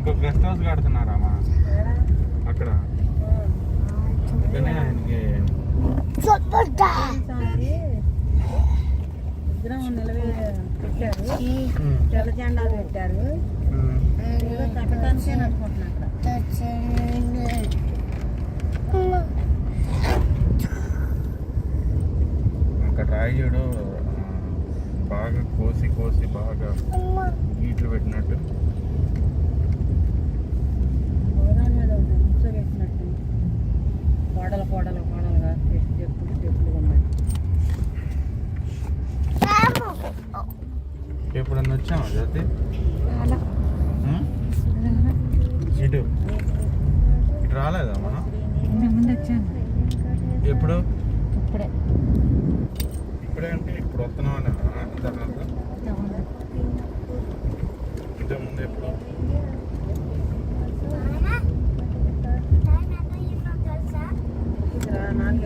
ఇంకొక guest house కడుతున్నారామా అక్కడ. అందుకనే ఆయనకి విగ్రహం నిలవే పెట్టారు, తెల్ల జెండాలు పెట్టారు. కట్టడానికే అనుకుంటున్నా అక్కడ రాయుడు బాగా కోసి కోసి బాగా గీట్లు పెట్టినట్టు పెట్టినట్టు కోడలు కోడలు కోడలుగా చెప్పులు చెప్పులు ఉన్నాయి. ఎప్పుడన్నా వచ్చామా జ్యోతి ఇటు ఇటు రాలేదా మనం? ముందు వచ్చాను. ఎప్పుడు? ఇప్పుడే. ఇప్పుడే అంటే ఇప్పుడు వస్తున్నాం అని ఇంతకుముందు ఎప్పుడు? నాకు